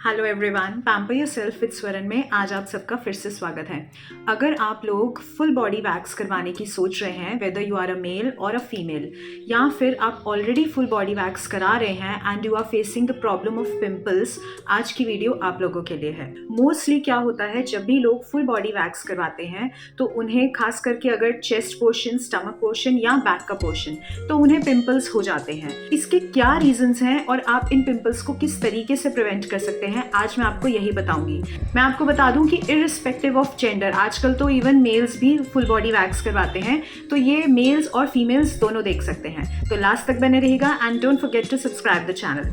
Hello everyone, pamper yourself with Swaran में आज आप सबका फिर से स्वागत है। अगर आप लोग फुल बॉडी वैक्स करवाने की सोच रहे हैं, whether you are a male or a female, या फिर आप ऑलरेडी फुल बॉडी वैक्स करा रहे हैं and you are facing the problem of pimples, आज की वीडियो आप लोगों के लिए है। मोस्टली क्या होता है, जब भी लोग फुल बॉडी वैक्स करवाते हैं तो उन्हें खास करके अगर चेस्ट पोर्शन, स्टमक पोर्शन या बैक का पोर्शन, तो उन्हें पिंपल्स हो जाते हैं। इसके क्या रीजंस हैं और आप इन पिंपल्स को किस तरीके से प्रिवेंट कर सकते हैं, आज मैं आपको यही बताऊंगी। मैं आपको बता दूं कि इररिस्पेक्टिव ऑफ जेंडर, आजकल तो इवन मेल्स भी फुल बॉडी वैक्स करवाते हैं, तो ये मेल्स और फीमेल्स दोनों देख सकते हैं। तो लास्ट तक बने रहेगा and don't forget to subscribe the channel.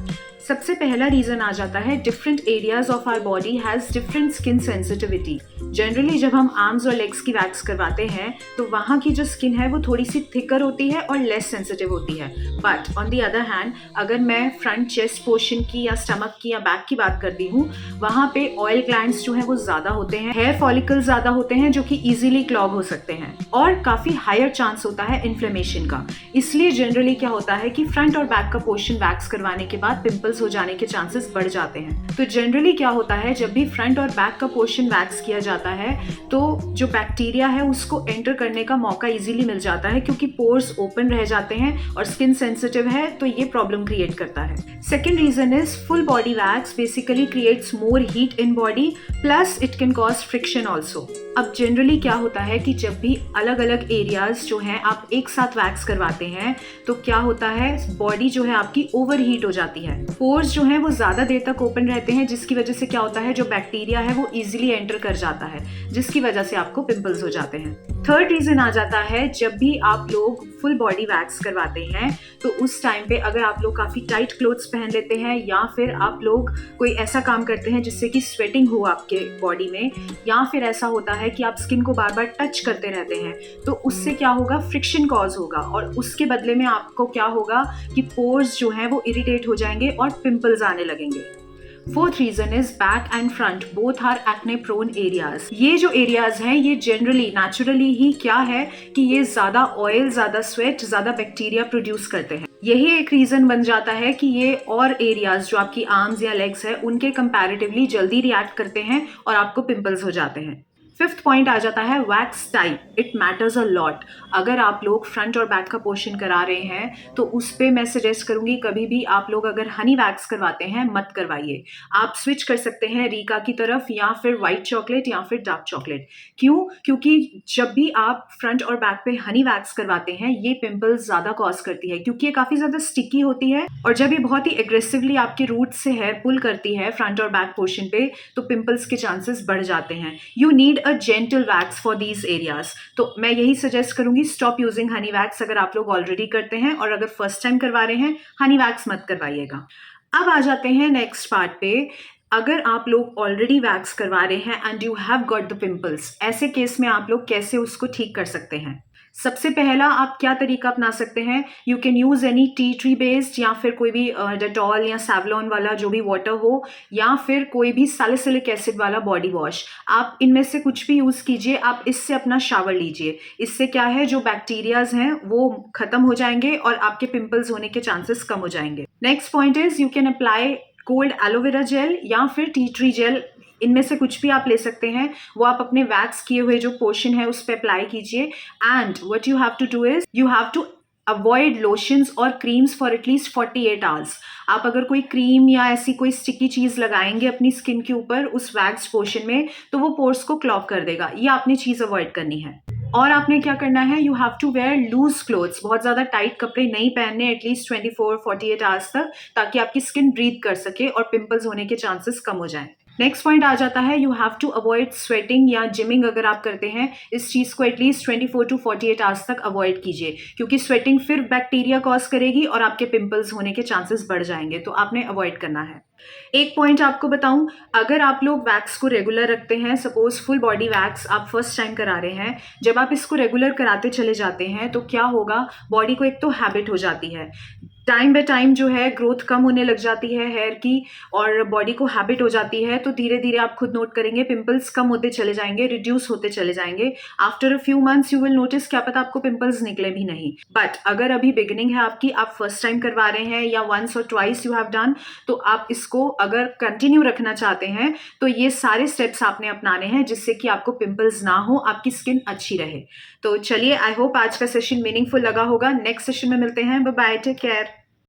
सबसे पहला रीजन आ जाता है, different areas of our body has different skin sensitivity. Generally जब हम आर्म्स और लेग्स की वैक्स करवाते हैं तो वहाँ की जो स्किन है वो थोड़ी सी थिकर होती है और लेस सेंसिटिव होती है। But on the other hand, अगर मैं फ्रंट चेस्ट पोर्शन की या स्टमक की या बैक की बात करती हूँ, वहाँ पे ऑयल ग्लैंड्स जो है वो ज्यादा होते हैं, हेयर फॉलिकल्स ज्यादा होते हैं जो कि इजीली क्लॉग हो सकते हैं, और काफी हायर चांस होता है इन्फ्लेमेशन का। इसलिए जनरली क्या होता है कि फ्रंट और बैक का पोर्शन वैक्स करवाने के बाद पिंपल्स हो जाने के चांसेस बढ़ जाते हैं। तो जनरली क्या होता है, जब भी फ्रंट और बैक का पोर्शन वैक्स किया जाता है तो जो बैक्टीरिया है उसको एंटर करने का मौका इजीली मिल जाता है, क्योंकि पोर्स ओपन रह जाते हैं और स्किन सेंसिटिव है, तो ये प्रॉब्लम क्रिएट करता है। Second reason is full body wax basically creates more heat in body, plus it can cause friction also. अब जनरली क्या होता है कि जब भी अलग अलग एरियाज जो हैं आप एक साथ वैक्स करवाते हैं तो क्या होता है, बॉडी जो है आपकी ओवर हीट हो जाती है, पोर्स जो है वो ज्यादा देर तक ओपन रहते हैं, जिसकी वजह से क्या होता है, जो बैक्टीरिया है वो इजीली एंटर कर जाता है, जिसकी वजह से आपको पिंपल्स हो जाते हैं। थर्ड रीजन आ जाता है, जब भी आप लोग फुल बॉडी वैक्स करवाते हैं तो उस टाइम पे अगर आप लोग काफी टाइट क्लोथ्स पहन लेते हैं या फिर आप लोग कोई ऐसा काम करते हैं जिससे कि स्वेटिंग हो आपके बॉडी में, या फिर ऐसा होता है कि आप स्किन को बार बार टच करते रहते हैं, तो उससे क्या होगा, फ्रिक्शन कॉज होगा, और उसके बदले में आपको क्या होगा कि पोर्स जो हैं वो इरिटेट हो जाएंगे और पिंपल्स आने लगेंगे। Fourth reason is back and front both are acne prone areas. ये जो एरियाज हैं ये जनरली नेचुरली ही क्या है कि ये ज्यादा ऑयल, ज्यादा स्वेट, ज्यादा बैक्टीरिया प्रोड्यूस करते हैं। यही एक रीजन बन जाता है कि ये और एरियाज जो आपकी आर्म्स या लेग्स है उनके कंपैरेटिवली जल्दी रिएक्ट करते हैं और आपको पिंपल्स हो जाते हैं। फिफ्थ पॉइंट आ जाता है wax type, it matters a lot. अगर आप लोग फ्रंट और बैक का पोर्शन करा रहे हैं तो उस पे मैं सजेस्ट करूंगी, कभी भी आप लोग अगर हनी वैक्स करवाते हैं मत करवाइए। आप स्विच कर सकते हैं रीका की तरफ, या फिर व्हाइट चॉकलेट या फिर डार्क चॉकलेट। क्यों? क्योंकि जब भी आप फ्रंट और बैक पे हनी वैक्स करवाते हैं ये पिंपल्स ज्यादा कॉज करती है, क्योंकि ये काफी ज्यादा स्टिकी होती है, और जब ये बहुत ही एग्रेसिवली आपके रूट से हेयर पुल करती है फ्रंट और बैक पोर्शन पे, तो पिंपल्स के चांसेस बढ़ जाते हैं। You need gentle wax for these areas. तो मैं यही सजेस्ट करूंगी, स्टॉप यूजिंग हनी वैक्स अगर आप लोग ऑलरेडी करते हैं, और अगर फर्स्ट टाइम करवा रहे हैं हनी वैक्स मत करवाइएगा। अब आ जाते हैं नेक्स्ट पार्ट पे। अगर आप लोग ऑलरेडी वैक्स करवा रहे हैं and you have got the pimples, ऐसे केस में आप लोग कैसे उसको ठीक कर सकते हैं? सबसे पहला आप क्या तरीका अपना सकते हैं, you can use any tea tree based, या फिर कोई भी डेटॉल या सैवलॉन वाला जो भी वाटर हो, या फिर कोई भी सैलिसिलिक एसिड वाला बॉडी वॉश, आप इनमें से कुछ भी यूज कीजिए। आप इससे अपना शावर लीजिए, इससे क्या है, जो बैक्टीरियाज हैं वो खत्म हो जाएंगे और आपके पिंपल्स होने के चांसेस कम हो जाएंगे। Next point is you can apply cold aloe vera gel या फिर टी ट्री जेल, इनमें से कुछ भी आप ले सकते हैं। वो आप अपने वैक्स किए हुए जो पोर्शन है उस पर अप्लाई कीजिए। And what you have to do is you have to avoid lotions और क्रीम्स फॉर एटलीस्ट 48 आवर्स। आप अगर कोई क्रीम या ऐसी कोई स्टिकी चीज लगाएंगे अपनी स्किन के ऊपर उस वैक्स पोर्शन में, तो वो पोर्स को क्लॉग कर देगा। ये आपने चीज अवॉइड करनी है। और आपने क्या करना है, you have to wear loose clothes, बहुत ज्यादा टाइट कपड़े नहीं पहनने एटलीस्ट 24-48 आवर्स तक, ताकि आपकी स्किन ब्रीथ कर सके और पिंपल्स होने के चांसेस कम हो जाएं। नेक्स्ट पॉइंट आ जाता है, you have to avoid sweating या जिमिंग। अगर आप करते हैं इस चीज को एटलीस्ट 24-48 आवर्स तक अवॉइड कीजिए, क्योंकि स्वेटिंग फिर बैक्टीरिया कॉज करेगी और आपके पिंपल्स होने के चांसेस बढ़ जाएंगे, तो आपने अवॉइड करना है। एक पॉइंट आपको बताऊं, अगर आप लोग वैक्स को रेगुलर रखते हैं, सपोज फुल बॉडी वैक्स आप फर्स्ट टाइम करा रहे हैं, जब आप इसको रेगुलर कराते चले जाते हैं तो क्या होगा, बॉडी को एक तो हैबिट हो जाती है। टाइम बाय टाइम जो है ग्रोथ कम होने लग जाती है हेयर की और बॉडी को हैबिट हो जाती है, तो धीरे धीरे आप खुद नोट करेंगे पिंपल्स कम होते चले जाएंगे, रिड्यूस होते चले जाएंगे। After a few months you will notice, क्या पता आपको पिंपल्स निकले भी नहीं। बट अगर अभी बिगिनिंग है आपकी, आप फर्स्ट टाइम करवा रहे हैं या वंस और ट्वाइस यू हैव डन, तो आप इसको अगर कंटिन्यू रखना चाहते हैं तो ये सारे स्टेप्स आपने अपनाने हैं जिससे कि आपको पिंपल्स ना हो, आपकी स्किन अच्छी रहे। तो चलिए, आई होप आज का सेशन मीनिंगफुल लगा होगा। नेक्स्ट सेशन में मिलते हैं। Bye bye, take care.